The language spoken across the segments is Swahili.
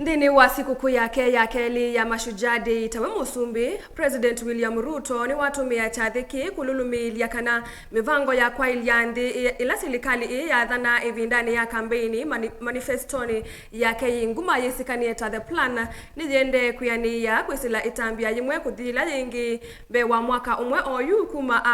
Ndini wa sikukuu yake ya keli ya Mashujaa Day tawe Musumbi, President William Ruto ni watumia chathiki kululumilia kana mivango ya Kwailya Nthi ila serikali ya dhana ivindani ya kampeni manifestoni yake nguma yesikanie ta the plan nijende kuyania kwisila itambia yimwe kuthila yingi be wa mwaka umwe oyu kuma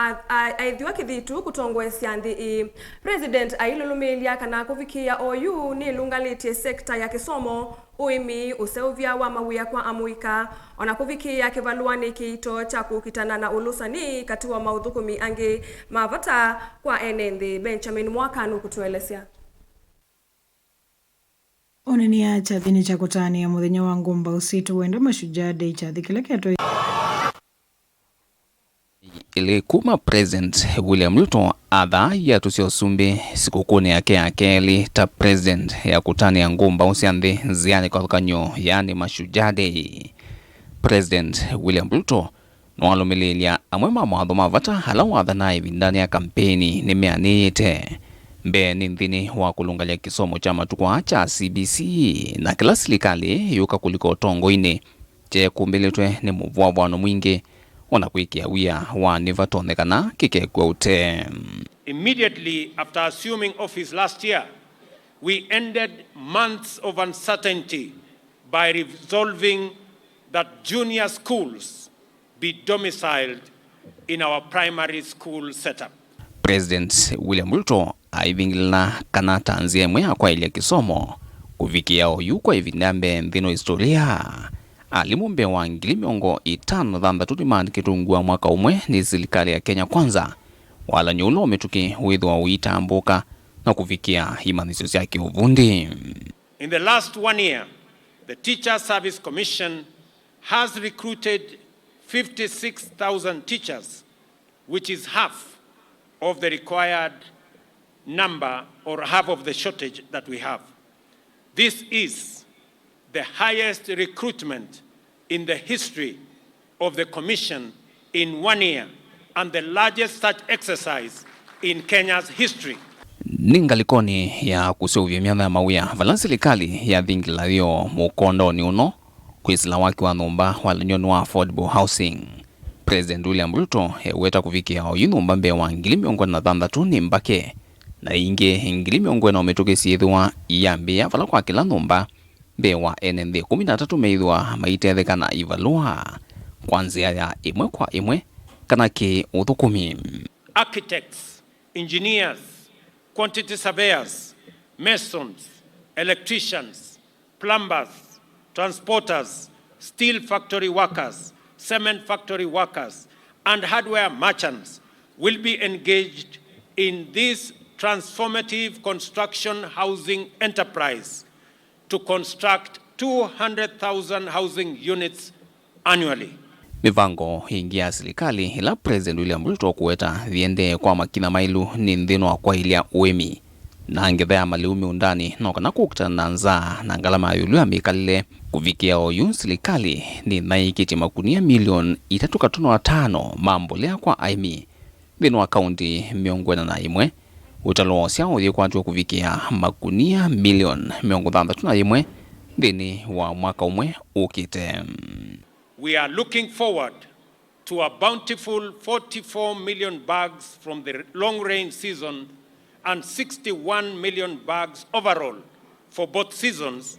aithiwa kithitu kutongwesya Nthi. President ailulumilia kana kuvikia oyu ni lungalitie sekta ya kisomo uimi useuvya wa mawia kwa amuika onakuvikia kivaluani kiito cha kukitana na ulusani katiwa maudhukumi angi mavata kwa enenthi. Benjamin Mwakanu kutuelesya. Onenia chathini cha kutania muthenya wa ngumba usitu wenda Mashujaa Day chathikile keto ile kuma President William Ruto adha ya Musumbi sikukuni yake ya keli ta President ya kutania ngumba usianthi ziani kwa kanyo yani Mashujaa Day. President William Ruto nwalumilia amwema mwadho mavata hala wadha na ivindani ya kampeni ni meanite mbe ni nthini wa kulungalia kisomo cha matukwa cha CBC na kila serikali yuka kuliko tongo ine je kumbiletwe ni muvwavwano mwingi wanakuikia wia wa nivatonekana kikekwa ute. Immediately after assuming office last year, we ended months of uncertainty by resolving that junior schools be domiciled in our primary school setup. President William Ruto aivingilina kana tanzia mwea Kwailya kisomo kuvikia oyu kwa ivindambe nthino historia. Alimumbe wa ngili miongo 5 mandi kitungua mwaka umwe ni serikali ya Kenya Kwanza wala nyulo metuki withwa uitambuka na kufikia imanisyo yake uvundi. In the last 1 year, the Teacher Service Commission has recruited 56,000 teachers, which is half of the required number or half of the shortage that we have. This is the highest recruitment in the history of the Commission in 1 year and the largest such exercise in Kenya's history. Ningalikoni ya kusuvya miana ya mawia vala serikali ya dhingila hiyo mukondo ni uno kuisila waki wa numba wala nyonu wa affordable housing. President William Ruto weta kufikia au yunumba mbe wa ngili miongo na dhandatu ni mbake na inge ngili miongo na umetoke siedhwa iyambia vala kwa kila numba bewa enende 13 meidhwa maitetheka na ivalua kwanzia ya imwe kwa imwe kana ki uthukumi. Architects, engineers, quantity surveyors, masons, electricians, plumbers, transporters, steel factory workers, cement factory workers, and hardware merchants will be engaged in this transformative construction housing enterprise to construct 200,000 housing units annually. Mivango hingia serikali ila President William Ruto kuweta viende kwa makina mailu ni nthino wa Kwailya uemi na ngethea maliumi undani nokana kukutana na nzaa na ngalama yulu ya mikalile kuvikia oyu serikali ni naikiti makunia milioni 3.5 mambolea kwa aimi nthino wa kaunti miongwena na imwe utalo sia uthie kwatwa kuvikia makunia milioni 61 thini wa mwaka umwe ukite. We are looking forward to a bountiful 44 million bags from the long rain season and 61 million bags overall for both seasons,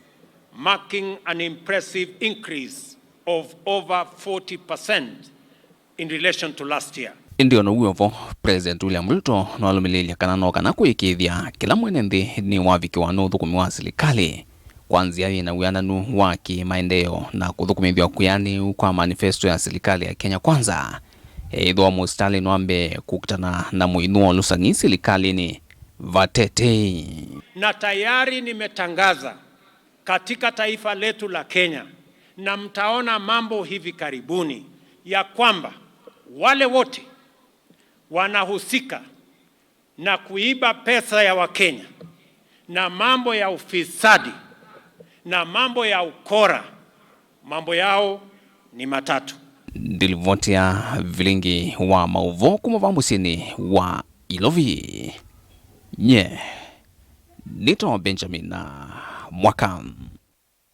marking an impressive increase of over 40% in relation to last year. Ndio no uovo President William Ruto nwalumilia kana noka na kuikithia kila mwene nthi ni wavikiwa no thukumi wa serikali kwanzia ina wiananu wa kimaendeleo na kuthukumithwa kuyani kwa manifesto ya serikali ya Kenya Kwanza. Idho mustali nwambe kukutana na muinuo lusani serikali ni vatete. Na tayari nimetangaza katika taifa letu la Kenya na mtaona mambo hivi karibuni ya kwamba wale wote wanahusika na kuiba pesa ya Wakenya na mambo ya ufisadi na mambo ya ukora, mambo yao ni matatu. Dilivotia vilingi wa mauvo kumavambusini wa Ilovi. Nye, nito Benjamin Mwakanu.